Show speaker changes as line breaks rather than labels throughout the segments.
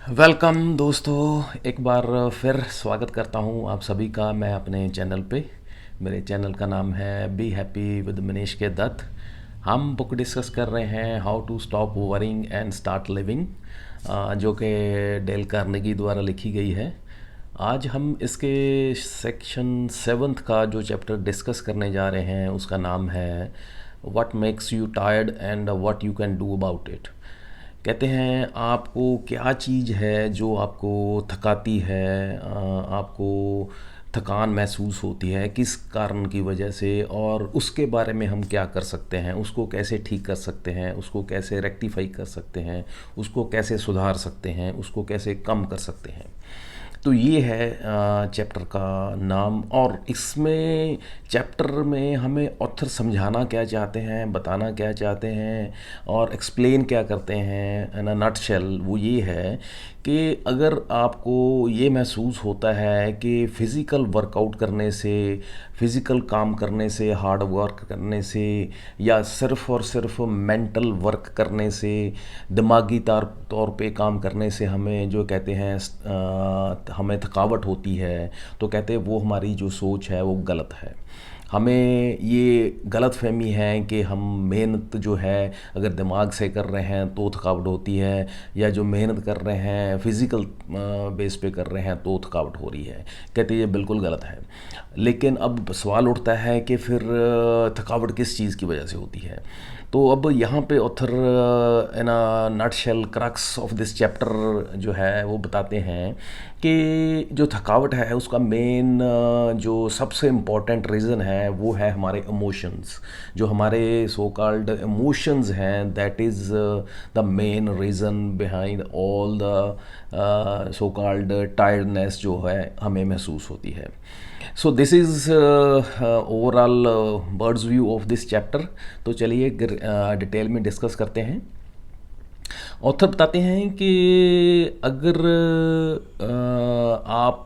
Welcome दोस्तों, एक बार फिर स्वागत करता हूं आप सभी का मैं अपने चैनल पे। मेरे चैनल का नाम है बी हैप्पी विद मनीष के दत्त। हम बुक डिस्कस कर रहे हैं how to stop worrying and start living, जो कि डेल कार्नेगी द्वारा लिखी गई है। आज हम इसके सेक्शन 7th का जो चैप्टर डिस्कस करने जा रहे हैं उसका नाम है what makes you tired and what you can do about it. कहते हैं आपको क्या चीज़ है जो आपको थकाती है, आपको थकान महसूस होती है किस कारण की वजह से, और उसके बारे में हम क्या कर सकते हैं, उसको कैसे ठीक कर सकते हैं, उसको कैसे रेक्टिफाई कर सकते हैं, उसको कैसे सुधार सकते हैं, उसको कैसे कम कर सकते हैं। तो ये है चैप्टर का नाम। और इसमें चैप्टर में हमें ऑथर समझाना क्या चाहते हैं, बताना क्या चाहते हैं और एक्सप्लेन क्या करते हैं इन अ नटशेल, वो ये है कि अगर आपको ये महसूस होता है कि फ़िज़िकल वर्कआउट करने से, फ़िज़िकल काम करने से, हार्ड वर्क करने से, या सिर्फ़ और सिर्फ मेंटल वर्क करने से, दिमागी तौर पे काम करने से हमें जो कहते हैं हमें थकावट होती है, तो कहते हैं वो हमारी जो सोच है वो गलत है। हमें ये गलत फहमी है कि हम मेहनत जो है अगर दिमाग से कर रहे हैं तो थकावट होती है, या जो मेहनत कर रहे हैं फिज़िकल बेस पे कर रहे हैं तो थकावट हो रही है। कहते ये बिल्कुल गलत है। लेकिन अब सवाल उठता है कि फिर थकावट किस चीज़ की वजह से होती है। तो अब यहाँ पे author in a nutshell crux of this chapter जो है वो बताते हैं कि जो थकावट है उसका मेन जो सबसे इम्पोर्टेंट रीज़न है वो है हमारे इमोशंस। जो हमारे सो कॉल्ड इमोशंस हैं, that is the main reason behind all the so called tiredness जो है हमें महसूस होती है। So this is overall birds view of this chapter. तो चलिए डिटेल में डिस्कस करते हैं। ऑथर बताते हैं कि अगर आप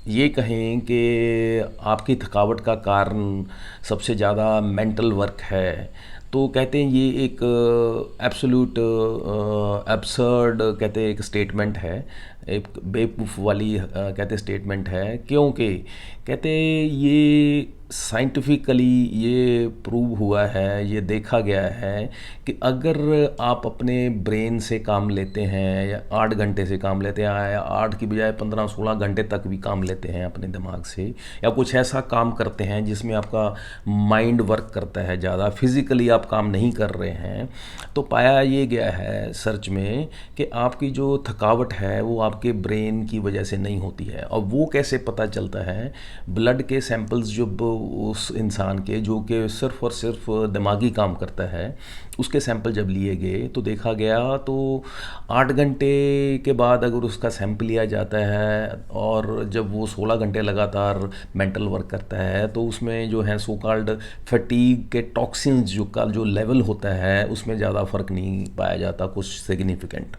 ये कहें कि आपकी थकावट का कारण सबसे ज़्यादा मेंटल वर्क है, तो कहते हैं ये एक एब्सोल्यूट एब्सर्ड कहते हैं एक स्टेटमेंट है, एक बेवकूफ़ वाली कहते स्टेटमेंट है। क्योंकि कहते ये साइंटिफिकली ये प्रूव हुआ है, ये देखा गया है कि अगर आप अपने ब्रेन से काम लेते हैं या 8 घंटे से काम लेते हैं, या 8 की बजाय 15-16 घंटे तक भी काम लेते हैं अपने दिमाग से, या कुछ ऐसा काम करते हैं जिसमें आपका माइंड वर्क करता है ज़्यादा, फिज़िकली आप काम नहीं कर रहे हैं, तो पाया ये गया है सर्च में कि आपकी जो थकावट है वो आपके ब्रेन की वजह से नहीं होती है। और वो कैसे पता चलता है? ब्लड के सैंपल्स जब उस इंसान के जो कि सिर्फ और सिर्फ दिमागी काम करता है, उसके सैंपल जब लिए गए तो देखा गया तो 8 घंटे के बाद अगर उसका सैंपल लिया जाता है और जब वो 16 घंटे लगातार मेंटल वर्क करता है, तो उसमें जो है सो कॉल्ड फटीग के टॉक्सिन्स जो का जो लेवल होता है उसमें ज़्यादा फ़र्क नहीं पाया जाता कुछ सिग्निफिकेंट।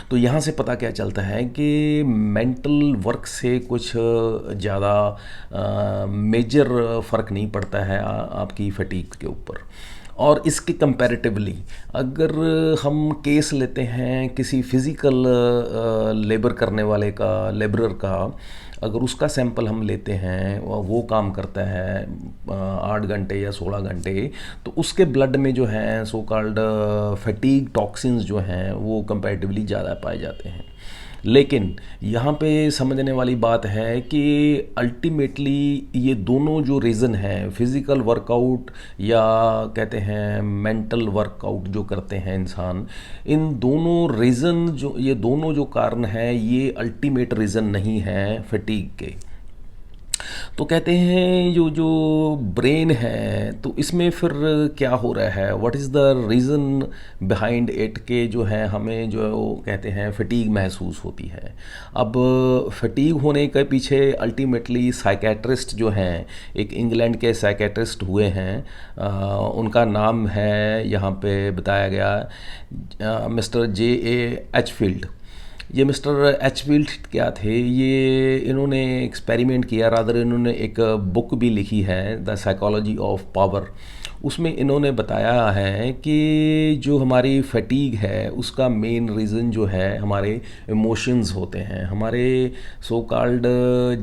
तो यहाँ से पता क्या चलता है कि मेंटल वर्क से कुछ ज़्यादा मेजर फ़र्क नहीं पड़ता है आपकी फटीग के ऊपर। और इसके कंपैरेटिवली अगर हम केस लेते हैं किसी फिज़िकल लेबर करने वाले का, लेबरर का, अगर उसका सैंपल हम लेते हैं वो काम करता है 8 घंटे या 16 घंटे, तो उसके ब्लड में जो है सो कॉल्ड फटीग टॉक्सिन्स जो हैं वो कंपैरेटिवली ज़्यादा पाए जाते हैं। लेकिन यहाँ पे समझने वाली बात है कि अल्टीमेटली ये दोनों जो रीज़न हैं, फिज़िकल वर्कआउट या कहते हैं मेंटल वर्कआउट जो करते हैं इंसान, इन दोनों रीज़न जो ये दोनों जो कारण हैं ये अल्टीमेट रीज़न नहीं है फटीग के। तो कहते हैं जो जो ब्रेन है तो इसमें फिर क्या हो रहा है, what is the reason behind it के जो है हमें जो कहते हैं फटीग महसूस होती है। अब फटीग होने के पीछे अल्टीमेटली साइकेट्रिस्ट जो हैं, एक इंग्लैंड के साइकेट्रिस्ट हुए हैं, उनका नाम है यहाँ पे बताया गया मिस्टर J.A. एचफील्ड। ये मिस्टर एचफील्ड क्या थे, ये इन्होंने एक्सपेरिमेंट किया, रादर इन्होंने एक बुक भी लिखी है द साइकोलॉजी ऑफ पावर। उसमें इन्होंने बताया है कि जो हमारी फटीग है उसका मेन रीज़न जो है हमारे इमोशंस होते हैं। हमारे सो कॉल्ड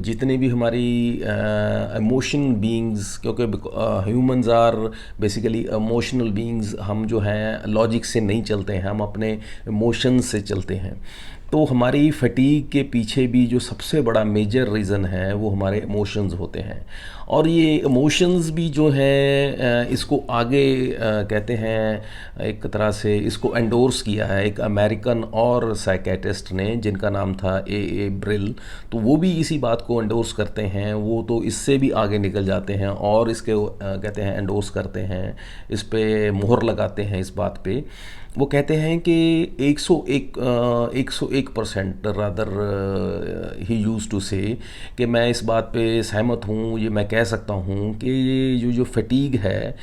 जितने भी हमारी इमोशन बीइंग्स, क्योंकि humans are basically emotional beings, हम जो हैं लॉजिक से नहीं चलते हैं, हम अपने इमोशंस से चलते हैं। तो हमारी फटीग के पीछे भी जो सबसे बड़ा मेजर रीज़न है वो हमारे इमोशंस होते हैं। और ये इमोशंस भी जो हैं इसको आगे कहते हैं, एक तरह से इसको एंडोर्स किया है एक अमेरिकन और साइकेट्रिस्ट ने जिनका नाम था ए ब्रिल। तो वो भी इसी बात को एंडोर्स करते हैं, वो तो इससे भी आगे निकल जाते हैं और इसके कहते हैं एंडोर्स करते हैं, इस पे मोहर लगाते हैं इस बात पे। वो कहते हैं कि 101% रादर ही यूज़ टू से कि मैं इस बात पे सहमत हूँ, ये मैं कह सकता हूँ कि ये जो फटीग है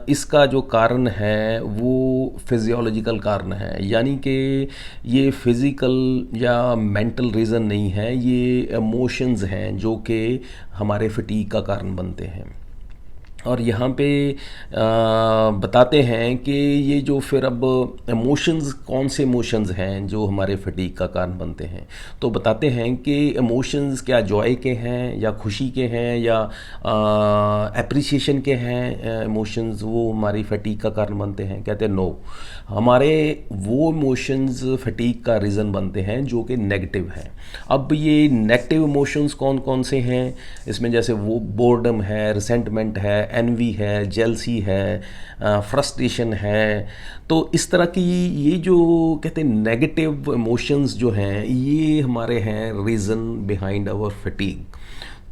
इसका जो कारण है वो फिज़ियोलॉजिकल कारण है। यानी कि ये फिज़िकल या मेंटल रीज़न नहीं है, ये इमोशंस हैं जो कि हमारे फटीग का कारण बनते हैं। और यहाँ पे बताते हैं कि ये जो फिर अब इमोशंस, कौन से इमोशंस हैं जो हमारे फटीग का कारण बनते हैं। तो बताते हैं कि इमोशंस क्या जॉय के हैं या खुशी के हैं या एप्रिसिएशन के हैं इमोशंस, वो हमारी फटीग का कारण बनते हैं। कहते हैं नो, हमारे वो इमोशंस फटीग का रीज़न बनते हैं जो कि नेगेटिव हैं। अब ये नेगेटिव इमोशंस कौन कौन से हैं इसमें, जैसे वो बोर्डम है, रिसेंटमेंट है, एनवी है, जेलसी है, फ्रस्ट्रेशन है। तो इस तरह की ये जो कहते हैं नेगेटिव इमोशंस जो हैं ये हमारे हैं रीज़न बिहाइंड आवर फटीग।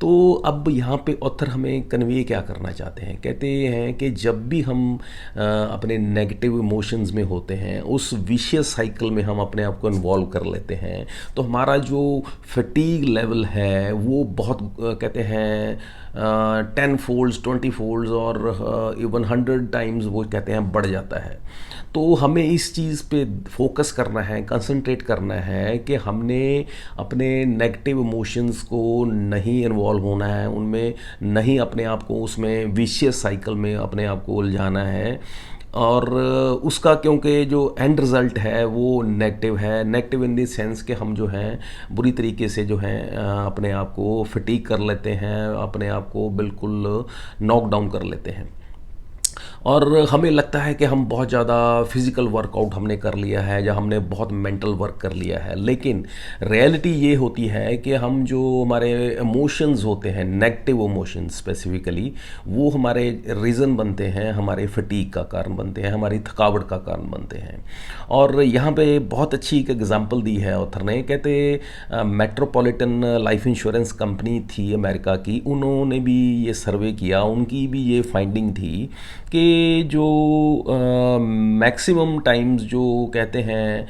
तो अब यहाँ पे ऑथर हमें कन्वे क्या करना चाहते हैं, कहते हैं कि जब भी हम अपने नेगेटिव इमोशंस में होते हैं, उस विशियस साइकिल में हम अपने आप को इन्वॉल्व कर लेते हैं, तो हमारा जो फटीग लेवल है वो बहुत कहते हैं 10 फोल्ड्स, 20 फोल्ड्स और इवन 100 टाइम्स वो कहते हैं बढ़ जाता है। तो हमें इस चीज़ पे फोकस करना है, कंसंट्रेट करना है कि हमने अपने नेगेटिव इमोशंस को नहीं इन्वॉल्व होना है, उनमें नहीं अपने आप को उसमें विशियस साइकिल में अपने आप को उलझाना है। और उसका क्योंकि जो एंड रिज़ल्ट है वो नेगेटिव है, नेगेटिव इन द सेंस कि हम जो हैं बुरी तरीके से जो हैं अपने आप को फटीग कर लेते हैं, अपने आप को बिल्कुल नॉक डाउन कर लेते हैं। और हमें लगता है कि हम बहुत ज़्यादा फिज़िकल वर्कआउट हमने कर लिया है या हमने बहुत मेंटल वर्क कर लिया है, लेकिन रियलिटी ये होती है कि हम जो हमारे इमोशंस होते हैं, नेगेटिव इमोशंस स्पेसिफिकली, वो हमारे रीज़न बनते हैं, हमारे फटीग का कारण बनते हैं, हमारी थकावट का कारण बनते हैं। और यहाँ पे बहुत अच्छी एक एग्जांपल दी है ऑथर ने। कहते मेट्रोपॉलिटन लाइफ इंश्योरेंस कंपनी थी अमेरिका की, उन्होंने भी ये सर्वे किया, उनकी भी ये फाइंडिंग थी कि जो मैक्सिमम टाइम्स जो कहते हैं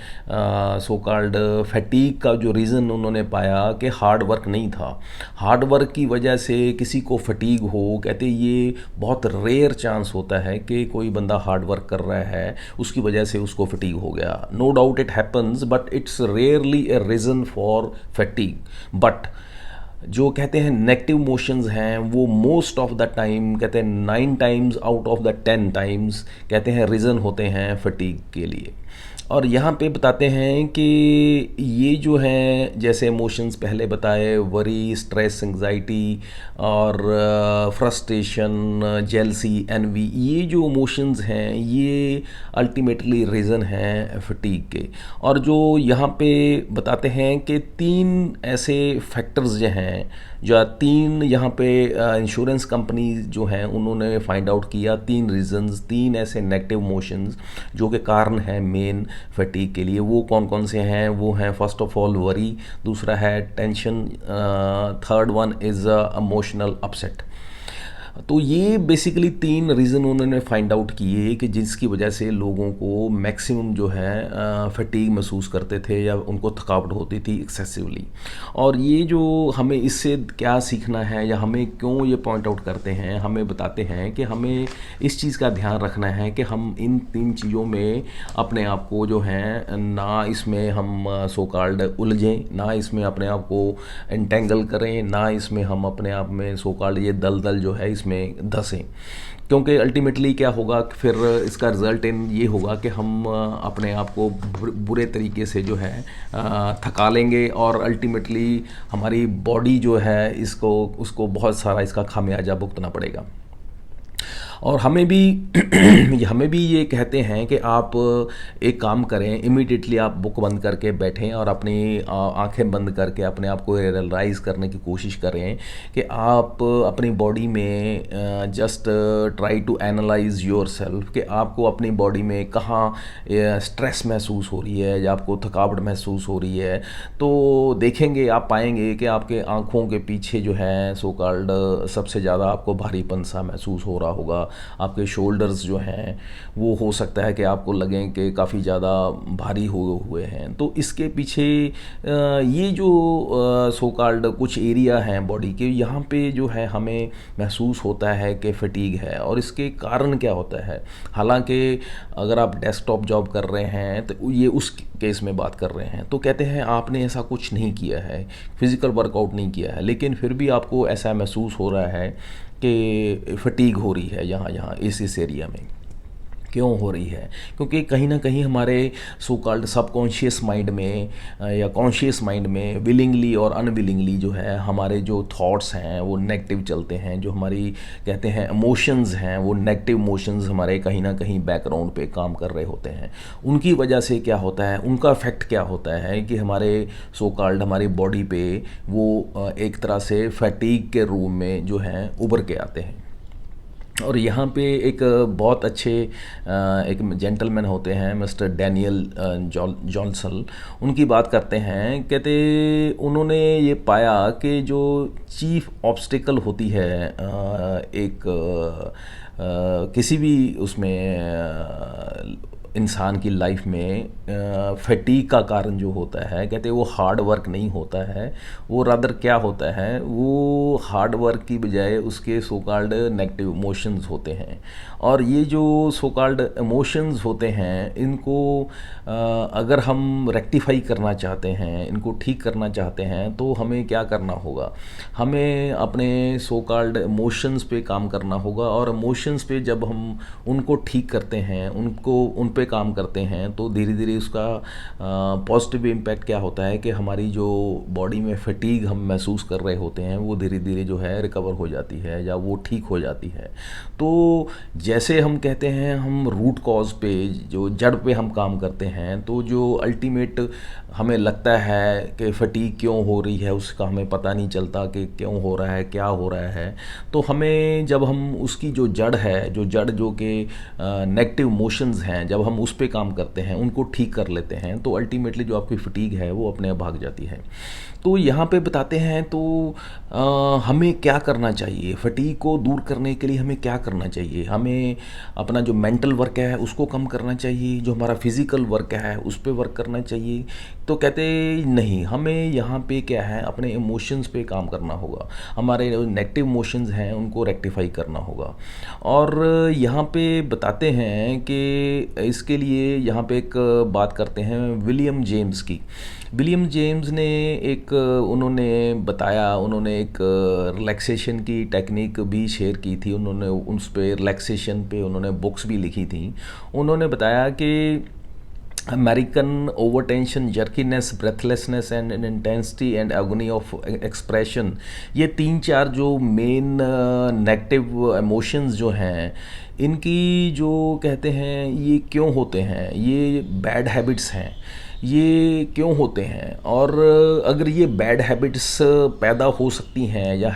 सो कॉल्ड फैटीग का जो रीज़न उन्होंने पाया कि हार्ड वर्क नहीं था। हार्ड वर्क की वजह से किसी को फटीग हो, कहते ये बहुत रेयर चांस होता है कि कोई बंदा हार्ड वर्क कर रहा है उसकी वजह से उसको फटीग हो गया। No doubt it happens, but it's rarely a reason for fatigue. But जो कहते हैं नेगेटिव इमोशंस हैं वो मोस्ट ऑफ द टाइम, कहते हैं 9 times out of the 10 times कहते हैं रीज़न होते हैं फटीग के लिए। और यहाँ पे बताते हैं कि ये जो हैं जैसे इमोशंस पहले बताए, वरी, स्ट्रेस, एंग्जाइटी और फ्रस्ट्रेशन, जेलसी, एनवी, ये जो इमोशंस हैं ये अल्टीमेटली रीज़न हैं फटीग के। और जो यहाँ पे बताते हैं कि 3 ऐसे फैक्टर्स जो हैं, जो 3 यहाँ पे इंश्योरेंस कंपनी जो हैं उन्होंने फाइंड आउट किया 3 रीज़न्स, 3 ऐसे नेगेटिव इमोशंस जो कि कारण हैं मेन फटीग के लिए। वो कौन कौन से हैं? वो हैं फर्स्ट ऑफ ऑल वरी, दूसरा है tension, third one is emotional upset. तो ये बेसिकली 3 रीज़न उन्होंने फाइंड आउट किए कि जिसकी वजह से लोगों को मैक्सिमम जो है फटीग महसूस करते थे या उनको थकावट होती थी एक्सेसिवली। और ये जो हमें इससे क्या सीखना है या हमें क्यों ये पॉइंट आउट करते हैं, हमें बताते हैं कि हमें इस चीज़ का ध्यान रखना है कि हम इन 3 चीज़ों में अपने आप को जो है ना इसमें हम सो कॉल्ड उलझें, ना इसमें अपने आप को एंटेंगल करें, ना इसमें हम अपने आप में सो कॉल्ड ये दलदल जो है इसमें धंसें, क्योंकि अल्टीमेटली क्या होगा कि फिर इसका रिज़ल्ट इन ये होगा कि हम अपने आप को बुरे तरीके से जो है थका लेंगे, और अल्टीमेटली हमारी बॉडी जो है इसको उसको बहुत सारा इसका खामियाजा भुगतना पड़ेगा। और हमें भी हमें भी ये कहते हैं कि आप एक काम करें, इमीडिएटली आप बुक बंद करके बैठें और अपनी आंखें बंद करके अपने आप को रियलाइज करने की कोशिश करें कि आप अपनी बॉडी में just try to analyse your self, कि आपको अपनी बॉडी में कहाँ स्ट्रेस महसूस हो रही है या आपको थकावट महसूस हो रही है। तो देखेंगे, आप पाएंगे कि आपके आँखों के पीछे जो है सो कॉल्ड सबसे ज़्यादा आपको भारीपन सा महसूस हो रहा होगा। आपके शोल्डर्स जो हैं वो हो सकता है कि आपको लगें कि काफ़ी ज़्यादा भारी हुए हैं। तो इसके पीछे ये जो सो कॉल्ड कुछ एरिया हैं बॉडी के, यहाँ पे जो है हमें महसूस होता है कि फटीग है। और इसके कारण क्या होता है, हालांकि अगर आप डेस्कटॉप जॉब कर रहे हैं तो ये उस केस में बात कर रहे हैं, तो कहते हैं आपने ऐसा कुछ नहीं किया है, फिज़िकल वर्कआउट नहीं किया है, लेकिन फिर भी आपको ऐसा महसूस हो रहा है कि फटीग हो रही है यहाँ यहाँ इस एरिया में। क्यों हो रही है? क्योंकि कहीं ना कहीं हमारे सो कॉल्ड सबकॉन्शियस माइंड में या कॉन्शियस माइंड में विलिंगली और अनविलिंगली जो है हमारे जो थॉट्स हैं वो नेगेटिव चलते हैं। जो हमारी कहते हैं इमोशंस हैं, वो नेगेटिव इमोशंस हमारे कहीं ना कहीं बैकग्राउंड पे काम कर रहे होते हैं। उनकी वजह से क्या होता है, उनका इफेक्ट क्या होता है कि हमारे सो कॉल्ड हमारी बॉडी पे वो एक तरह से फैटीग के रूप में जो है उभर के आते हैं। और यहाँ पे एक बहुत अच्छे एक जेंटलमैन होते हैं मिस्टर डैनियल जॉनसन, उनकी बात करते हैं। कहते उन्होंने ये पाया कि जो चीफ ऑब्स्टिकल होती है एक किसी भी उसमें इंसान की लाइफ में फटीग का कारण जो होता है, कहते हैं वो हार्ड वर्क नहीं होता है, वो रादर क्या होता है, वो हार्ड वर्क की बजाय उसके सो कॉल्ड नेगेटिव इमोशंस होते हैं। और ये जो सो कॉल्ड इमोशंस होते हैं इनको अगर हम रेक्टिफाई करना चाहते हैं, इनको ठीक करना चाहते हैं, तो हमें क्या करना होगा, हमें अपने सो कॉल्ड इमोशंस पे काम करना होगा। और इमोशंस पे जब हम उनको ठीक करते हैं, उनको उन पे काम करते हैं, तो धीरे धीरे उसका पॉजिटिव इम्पैक्ट क्या होता है कि हमारी जो बॉडी में फटीग हम महसूस कर रहे होते हैं वो धीरे धीरे जो है रिकवर हो जाती है या वो ठीक हो जाती है। तो जैसे हम कहते हैं हम रूट कॉज पे, जो जड़ पे हम काम करते हैं, तो जो अल्टीमेट हमें लगता है कि फटीग क्यों हो रही है उसका हमें पता नहीं चलता कि क्यों हो रहा है, क्या हो रहा है। तो हमें जब हम उसकी जो जड़ है, जो जड़ जो कि नेगेटिव इमोशंस हैं, जब हम उस पे काम करते हैं, उनको ठीक कर लेते हैं, तो अल्टीमेटली जो आपकी फटीग है वो अपने आप भाग जाती है। तो यहाँ पे बताते हैं तो हमें क्या करना चाहिए, फटीग को दूर करने के लिए हमें क्या करना चाहिए। हमें अपना जो मेंटल वर्क है उसको कम करना चाहिए, जो हमारा फिज़िकल वर्क है उस पर वर्क करना चाहिए। तो कहते नहीं, हमें यहाँ पे क्या है अपने इमोशंस पे काम करना होगा, हमारे नेगेटिव इमोशंस हैं उनको रेक्टिफाई करना होगा। और यहाँ पे बताते हैं कि इसके लिए यहाँ पे एक बात करते हैं विलियम जेम्स की। विलियम जेम्स ने एक उन्होंने बताया, उन्होंने एक रिलैक्सेशन की टेक्निक भी शेयर की थी, उन्होंने उस पे रिलैक्सेशन पे उन्होंने बुक्स भी लिखी थी। उन्होंने बताया कि American overtension, jerkiness, breathlessness and intensity and agony of expression, ये 3-4 जो मेन नेगेटिव इमोशंस जो हैं, इनकी जो कहते हैं ये क्यों होते हैं, ये बैड हैबिट्स हैं, ये क्यों होते हैं। और अगर ये बैड हैबिट्स पैदा हो सकती हैं या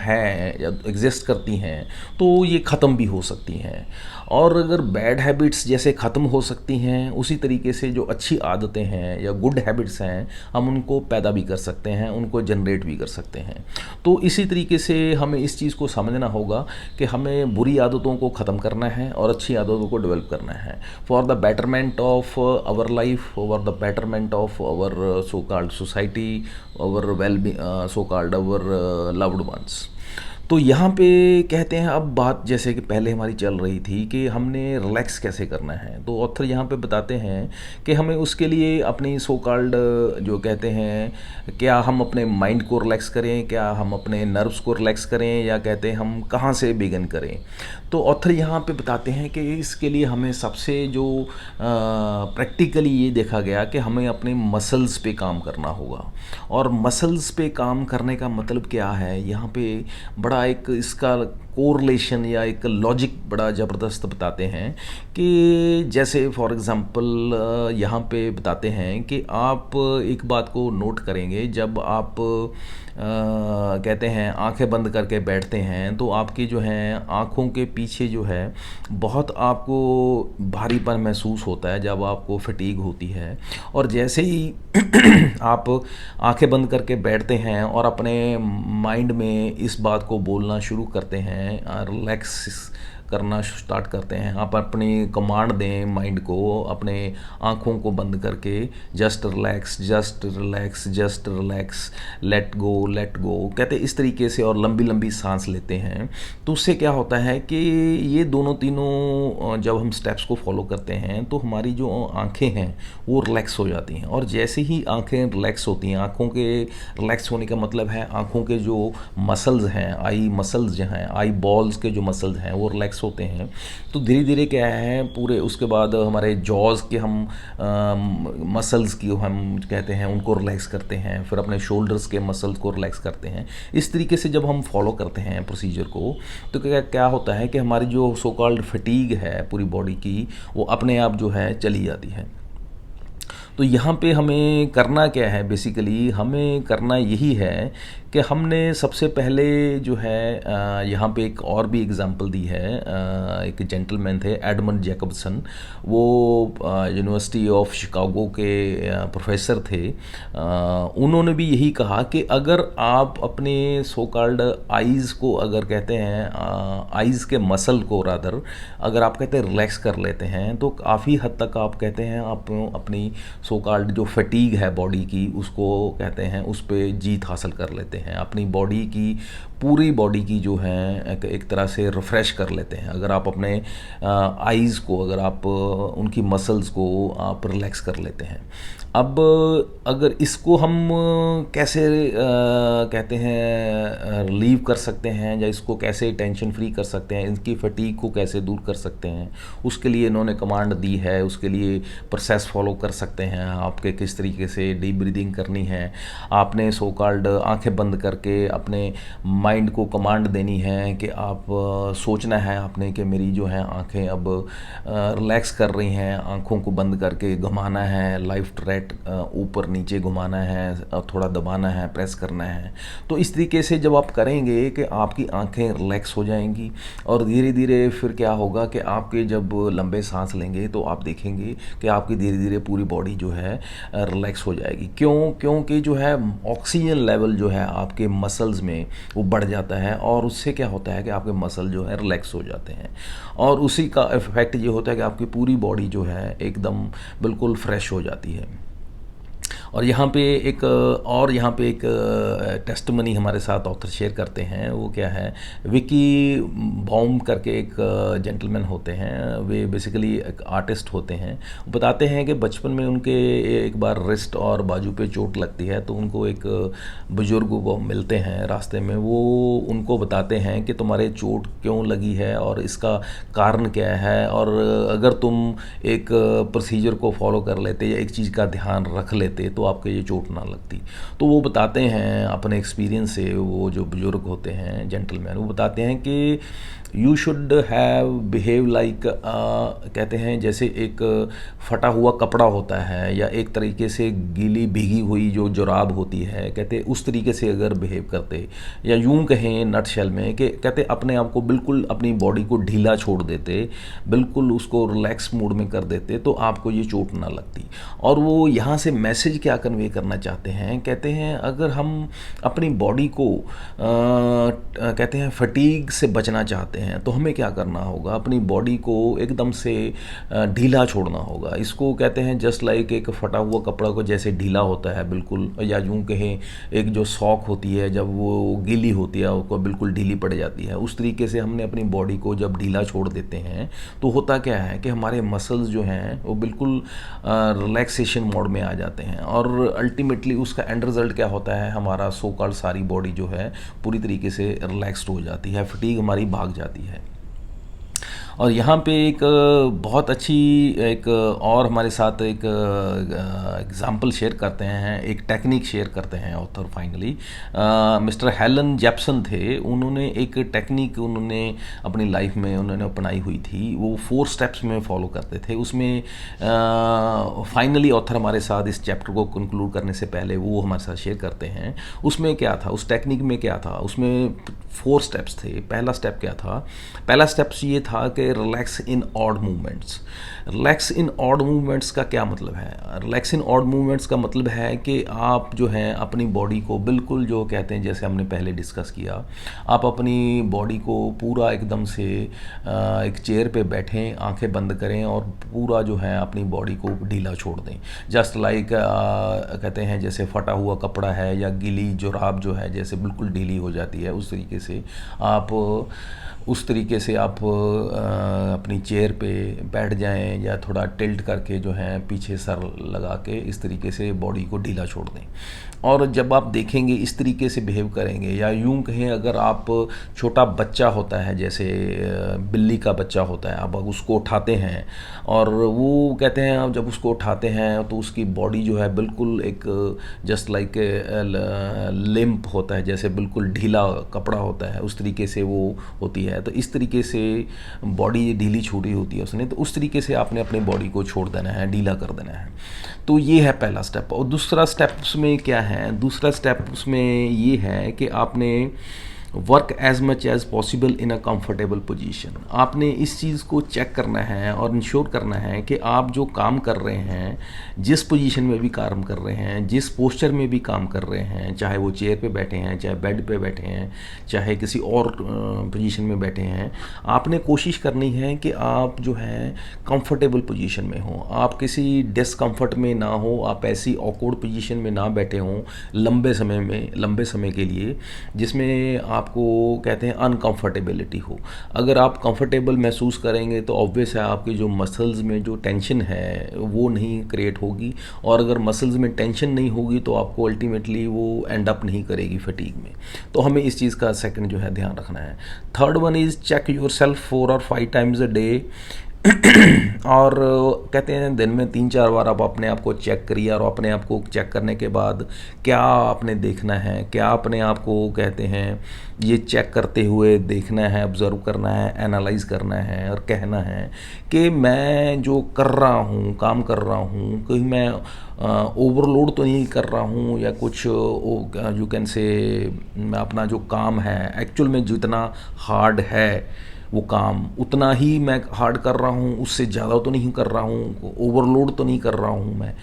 एग्जिस्ट करती हैं, तो ये ख़त्म भी हो सकती हैं। और अगर बैड हैबिट्स जैसे ख़त्म हो सकती हैं, उसी तरीके से जो अच्छी आदतें हैं या गुड हैबिट्स हैं, हम उनको पैदा भी कर सकते हैं, उनको जनरेट भी कर सकते हैं। तो इसी तरीके से हमें इस चीज़ को समझना होगा कि हमें बुरी आदतों को ख़त्म करना है और अच्छी आदतों को डेवलप करना है, for the betterment of our life, for the betterment of our so called society, our well so called our loved ones. तो यहाँ पे कहते हैं, अब बात जैसे कि पहले हमारी चल रही थी कि हमने रिलैक्स कैसे करना है, तो ऑथर यहाँ पे बताते हैं कि हमें उसके लिए अपनी सो कॉल्ड जो कहते हैं, क्या हम अपने माइंड को रिलैक्स करें, क्या हम अपने नर्व्स को रिलैक्स करें, या कहते हैं हम कहाँ से बिगिन करें। तो ऑथर यहाँ पे बताते हैं कि इसके लिए हमें सबसे जो प्रैक्टिकली ये देखा गया कि हमें अपने मसल्स पे काम करना होगा। और मसल्स पे काम करने का मतलब क्या है, यहाँ पे बड़ा एक इसका कोरिलेशन या एक लॉजिक बड़ा ज़बरदस्त बताते हैं कि जैसे फॉर एग्ज़ाम्पल यहाँ पे बताते हैं कि आप एक बात को नोट करेंगे, जब आप कहते हैं आंखें बंद करके बैठते हैं तो आपकी जो हैं आँखों के पीछे जो है बहुत आपको भारीपन महसूस होता है जब आपको फटीग होती है। और जैसे ही आप आंखें बंद करके बैठते हैं और अपने माइंड में इस बात को बोलना शुरू करते हैं, रिलैक्स करना स्टार्ट करते हैं, आप अपनी कमांड दें माइंड को अपने आँखों को बंद करके, just relax, just relax, just relax, let go कहते इस तरीके से, और लंबी लंबी सांस लेते हैं। तो उससे क्या होता है कि ये दोनों तीनों जब हम स्टेप्स को फॉलो करते हैं तो हमारी जो आँखें हैं वो रिलैक्स हो जाती हैं। और जैसे ही आँखें रिलैक्स होती हैं, आँखों के रिलैक्स होने का मतलब है आँखों के जो मसल्स हैं, आई मसल्स जो हैं, आई बॉल्स के जो मसल्स हैं वो रिलैक्स होते हैं। तो धीरे धीरे क्या है पूरे, उसके बाद हमारे जॉज के हम मसल्स की हम कहते हैं उनको रिलैक्स करते हैं, फिर अपने शोल्डर्स के मसल्स को रिलैक्स करते हैं। इस तरीके से जब हम फॉलो करते हैं प्रोसीजर को तो क्या क्या होता है कि हमारी जो सो कॉल्ड फटीग है पूरी बॉडी की, वो अपने आप जो है चली जाती है। तो यहाँ पे हमें करना क्या है, बेसिकली हमें करना यही है कि हमने सबसे पहले जो है यहाँ पे एक और भी एग्जांपल दी है। एक जेंटलमैन थे एडमंड जैकबसन, वो यूनिवर्सिटी ऑफ शिकागो के प्रोफेसर थे। उन्होंने भी यही कहा कि अगर आप अपने सो कॉल्ड आइज़ को, अगर कहते हैं आइज़ के मसल को रादर, अगर आप कहते हैं रिलैक्स कर लेते हैं तो काफ़ी हद तक आप कहते हैं आप अपनी सो कॉल्ड जो फटीग है बॉडी की, उसको कहते हैं उस पर जीत हासिल कर लेते हैं। अपनी बॉडी की, पूरी बॉडी की जो है एक तरह से रिफ़्रेश कर लेते हैं। अगर आप अपने आइज़ को, अगर आप उनकी मसल्स को आप रिलैक्स कर लेते हैं। अब अगर इसको हम कैसे कहते हैं रिलीव कर सकते हैं, या इसको कैसे टेंशन फ्री कर सकते हैं, इनकी फटीग को कैसे दूर कर सकते हैं, उसके लिए इन्होंने कमांड दी है। उसके लिए प्रोसेस फॉलो कर सकते हैं आपके, किस तरीके से डीप ब्रीदिंग करनी है। आपने सो कॉल्ड आंखें बंद करके अपने माइंड को कमांड देनी है कि आप सोचना है आपने कि मेरी जो है आंखें अब रिलैक्स कर रही हैं, आंखों को बंद करके घुमाना है, लेफ्ट राइट ऊपर नीचे घुमाना है, थोड़ा दबाना है, प्रेस करना है। तो इस तरीके से जब आप करेंगे कि आपकी आंखें रिलैक्स हो जाएंगी, और धीरे धीरे फिर क्या होगा कि आपके जब लंबे सांस लेंगे तो आप देखेंगे कि आपकी धीरे धीरे पूरी बॉडी जो है रिलैक्स हो जाएगी। क्योंकि जो है ऑक्सीजन लेवल जो है आपके मसल्स में वो बढ़ जाता है, और उससे क्या होता है कि आपके मसल जो है रिलैक्स हो जाते हैं, और उसी का इफेक्ट ये होता है कि आपकी पूरी बॉडी जो है एकदम बिल्कुल फ्रेश हो जाती है। और यहाँ पे एक टेस्टमनी हमारे साथ ऑथर शेयर करते हैं। वो क्या है, विकी बॉम करके एक जेंटलमैन होते हैं, वे बेसिकली एक आर्टिस्ट होते हैं। वो बताते हैं कि बचपन में उनके एक बार रिस्ट और बाजू पे चोट लगती है, तो उनको एक बुजुर्ग वो मिलते हैं रास्ते में। वो उनको बताते हैं कि तुम्हारे चोट क्यों लगी है और इसका कारण क्या है, और अगर तुम एक प्रोसीजर को फॉलो कर लेते या एक चीज़ का ध्यान रख लेते तो आपको ये चोट ना लगती। तो वो बताते हैं अपने एक्सपीरियंस से, वो जो बुजुर्ग होते हैं जेंटलमैन, वो बताते हैं कि you should have behave like, कहते हैं जैसे एक फटा हुआ कपड़ा होता है या एक तरीके से गीली भीगी हुई जो जुराब होती है, कहते उस तरीके से अगर बिहेव करते, या यूं कहें नट शेल में कि कहते अपने आप को बिल्कुल अपनी बॉडी को ढीला छोड़ देते, बिल्कुल उसको रिलैक्स मूड में कर देते, तो आपको ये चोट ना लगती। और वो यहाँ से मैसेज क्या कन्वे करना चाहते हैं, कहते हैं अगर हम अपनी बॉडी को कहते हैं फटीग से बचना चाहते हैं तो हमें क्या करना होगा, अपनी बॉडी को एकदम से ढीला छोड़ना होगा। इसको कहते हैं जस्ट लाइक एक फटा हुआ कपड़ा को जैसे ढीला होता है बिल्कुल, या यूँ कहें एक जो सॉक होती है जब वो गीली होती है उसको बिल्कुल ढीली पड़ जाती है, उस तरीके से हमने अपनी बॉडी को जब ढीला छोड़ देते हैं तो होता क्या है कि हमारे मसल्स जो हैं वो बिल्कुल रिलैक्सेशन मोड में आ जाते हैं, और अल्टीमेटली उसका एंड रिज़ल्ट क्या होता है, हमारा सो कॉल्ड सारी बॉडी जो है पूरी तरीके से रिलैक्स्ड हो जाती है, फटीग हमारी भाग जाती है। और यहाँ पे एक बहुत अच्छी एक और हमारे साथ एक एग्ज़ाम्पल शेयर करते हैं, एक टेक्निक शेयर करते हैं ऑथर फाइनली। मिस्टर हेलन जेप्सन थे, उन्होंने एक टेक्निक उन्होंने अपनी लाइफ में उन्होंने अपनाई हुई थी, वो 4 स्टेप्स में फॉलो करते थे। उसमें फाइनली ऑथर हमारे साथ इस चैप्टर को कंक्लूड करने से पहले वो हमारे साथ शेयर करते हैं। उसमें क्या था, उस टेक्निक में क्या था, उसमें 4 स्टेप्स थे। पहला स्टेप क्या था, पहला स्टेप्स ये था कि relax in odd movements. Relax in odd movements का क्या मतलब है, रिलैक्स इन ऑड मूवमेंट्स का मतलब है कि आप जो हैं अपनी बॉडी को बिल्कुल जो कहते हैं जैसे हमने पहले डिस्कस किया, आप अपनी बॉडी को पूरा एकदम से एक चेयर पे बैठें, आंखें बंद करें और पूरा जो है अपनी बॉडी को ढीला छोड़ दें। जस्ट लाइक कहते हैं जैसे फटा हुआ कपड़ा है या गीली जुराब जो है जैसे बिल्कुल ढीली हो जाती है, उस तरीके से आप अपनी चेयर पे बैठ जाएं या थोड़ा टिल्ट करके जो है पीछे सर लगा के इस तरीके से बॉडी को ढीला छोड़ दें। और जब आप देखेंगे इस तरीके से बिहेव करेंगे, या यूं कहें अगर आप छोटा बच्चा होता है जैसे बिल्ली का बच्चा होता है, आप उसको उठाते हैं और वो कहते हैं आप जब उसको उठाते हैं तो उसकी बॉडी जो है बिल्कुल एक जस्ट लाइक लिम्प होता है, जैसे बिल्कुल ढीला कपड़ा होता है उस तरीके से वो होती है। तो इस तरीके से बॉडी ढीली छोड़ी होती है उसने, तो उस तरीके से आपने अपनी बॉडी को छोड़ देना है, ढीला कर देना है। तो ये है पहला स्टेप। और दूसरा स्टेप उसमें क्या है, दूसरा स्टेप उसमें ये है कि आपने work as much as possible in a comfortable position. आपने इस चीज़ को चेक करना है और इंश्योर करना है कि आप जो काम कर रहे हैं, जिस पोजीशन में भी काम कर रहे हैं, जिस पोस्चर में भी काम कर रहे हैं, चाहे वो चेयर पे बैठे हैं, चाहे बेड पे बैठे हैं, चाहे किसी और पोजीशन में बैठे हैं, आपने कोशिश करनी है कि आप जो है कंफर्टेबल पोजीशन में हो, आप किसी डिस्कम्फर्ट में ना हो, आप ऐसी ऑकवर्ड पोजीशन में ना बैठे हों लंबे समय के लिए जिसमें आपको कहते हैं अनकंफर्टेबिलिटी हो। अगर आप कंफर्टेबल महसूस करेंगे तो ऑब्वियस है आपके जो मसल्स में जो टेंशन है वो नहीं क्रिएट होगी, और अगर मसल्स में टेंशन नहीं होगी तो आपको अल्टीमेटली वो एंड अप नहीं करेगी फटीग में। तो हमें इस चीज़ का सेकंड जो है ध्यान रखना है। Third one is check your self 4 और 5 टाइम्स अ डे। और कहते हैं दिन में 3-4 बार आप अपने आप को चेक करिए, और अपने आप को चेक करने के बाद क्या आपने देखना है, क्या अपने आप को कहते हैं ये चेक करते हुए देखना है, ऑब्ज़र्व करना है, एनालाइज करना है और कहना है कि मैं जो कर रहा हूँ, काम कर रहा हूँ, कहीं मैं ओवरलोड तो नहीं कर रहा हूँ, या कुछ यू कैन से अपना जो काम है एक्चुअल में जितना हार्ड है वो काम उतना ही मैं हार्ड कर रहा हूँ, उससे ज़्यादा तो नहीं कर रहा हूँ, ओवरलोड तो नहीं कर रहा हूँ मैं।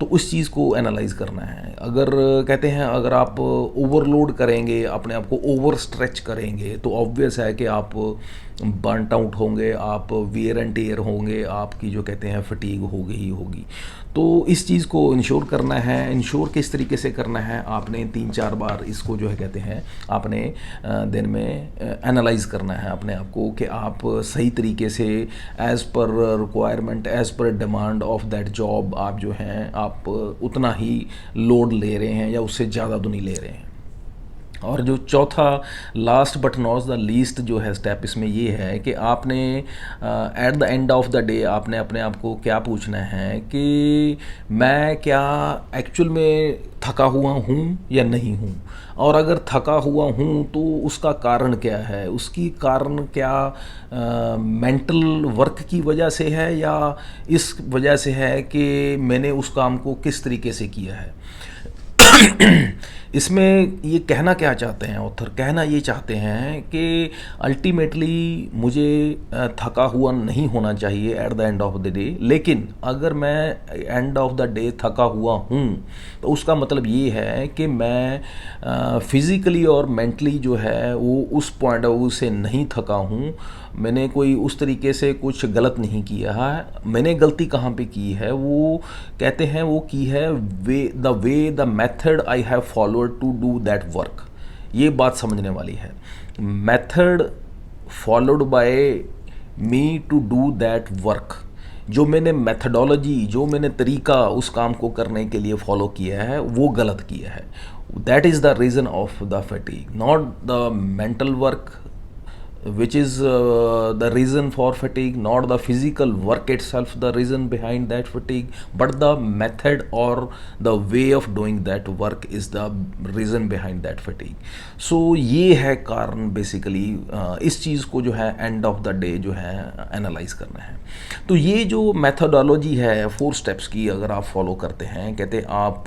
तो उस चीज़ को एनालाइज करना है। अगर कहते हैं अगर आप ओवरलोड करेंगे, अपने आप को ओवर स्ट्रेच करेंगे, तो ऑब्वियस है कि आप बर्नट आउट होंगे, आप वियर एंड टियर होंगे, आपकी जो कहते हैं फटीग होगी ही होगी। तो इस चीज़ को इंश्योर करना है। इंश्योर किस तरीके से करना है, आपने 3-4 बार इसको जो है कहते हैं आपने दिन में एनालाइज करना है अपने आप को कि आप सही तरीके से as per requirement, as per demand of that job आप जो हैं आप उतना ही लोड ले रहे हैं या उससे ज़्यादा तो नहीं ले रहे हैं। और जो चौथा last but not the least जो है स्टेप इसमें ये है कि आपने at the end of the day आपने अपने आप को क्या पूछना है कि मैं क्या एक्चुअल में थका हुआ हूँ या नहीं हूँ, और अगर थका हुआ हूँ तो उसका कारण क्या है, उसकी कारण क्या मेंटल वर्क की वजह से है या इस वजह से है कि मैंने उस काम को किस तरीके से किया है। इसमें ये कहना क्या चाहते हैं ऑथर? कहना ये चाहते हैं कि अल्टीमेटली मुझे थका हुआ नहीं होना चाहिए at the end of the day, लेकिन अगर मैं एंड ऑफ द डे थका हुआ हूँ तो उसका मतलब ये है कि मैं फिज़िकली और मेंटली जो है वो उस पॉइंट ऑफ व्यू से नहीं थका हूँ। मैंने कोई उस तरीके से कुछ गलत नहीं किया है। मैंने गलती कहाँ पे की है, वो कहते हैं वो की है way the method I have followed to do that work. ये बात समझने वाली है। Method followed by me to do that work, जो मैंने मेथडोलॉजी, जो मैंने तरीका उस काम को करने के लिए फॉलो किया है वो गलत किया है। That is the reason of the fatigue, not the mental work which is the reason for fatigue, not the physical work itself the reason behind that fatigue, but the method or the way of doing that work is the reason behind that fatigue. So ये है कारण basically इस चीज़ को जो है end of the day जो है analyse करना है। तो ये जो मेथोडोलॉजी है 4 स्टेप्स की अगर आप फॉलो करते हैं, कहते आप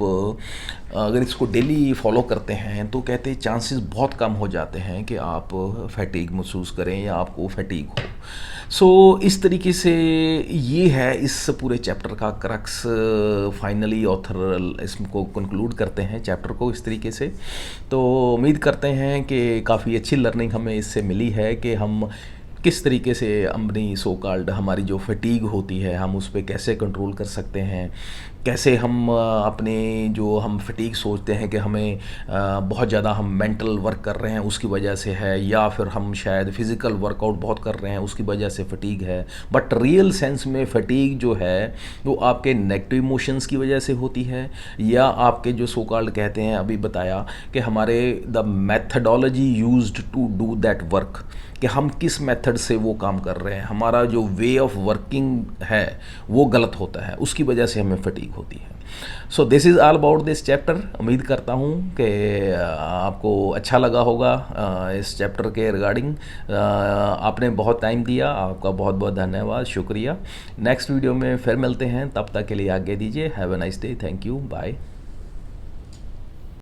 अगर इसको डेली फॉलो करते हैं तो कहते चांसेस बहुत कम हो जाते हैं कि आप फैटीग महसूस करें या आपको फैटीग हो। सो इस तरीके से ये है इस पूरे चैप्टर का क्रक्स। फाइनली ऑथर इसको कंक्लूड करते हैं चैप्टर को इस तरीके से। तो उम्मीद करते हैं कि काफ़ी अच्छी लर्निंग हमें इससे मिली है कि हम किस तरीके से अपनी सो कॉल्ड हमारी जो फटीग होती है हम उस पर कैसे कंट्रोल कर सकते हैं, कैसे हम अपने जो हम फटीग सोचते हैं कि हमें बहुत ज़्यादा हम मेंटल वर्क कर रहे हैं उसकी वजह से है, या फिर हम शायद फिज़िकल वर्कआउट बहुत कर रहे हैं उसकी वजह से फटीग है। बट रियल सेंस में फटीग जो है वो आपके नेगेटिव इमोशंस की वजह से होती है, या आपके जो सो कॉल्ड कहते हैं अभी बताया कि हमारे the methodology used to do that work, कि हम किस मेथड से वो काम कर रहे हैं, हमारा जो वे ऑफ वर्किंग है वो गलत होता है, उसकी वजह से हमें फटीग होती है। So this is all about this chapter. उम्मीद करता हूँ कि आपको अच्छा लगा होगा इस चैप्टर के रिगार्डिंग। आपने बहुत टाइम दिया, आपका बहुत बहुत धन्यवाद, शुक्रिया। नेक्स्ट वीडियो में फिर मिलते हैं, तब तक के लिए आगे दीजिए। Have a nice day, thank you, bye.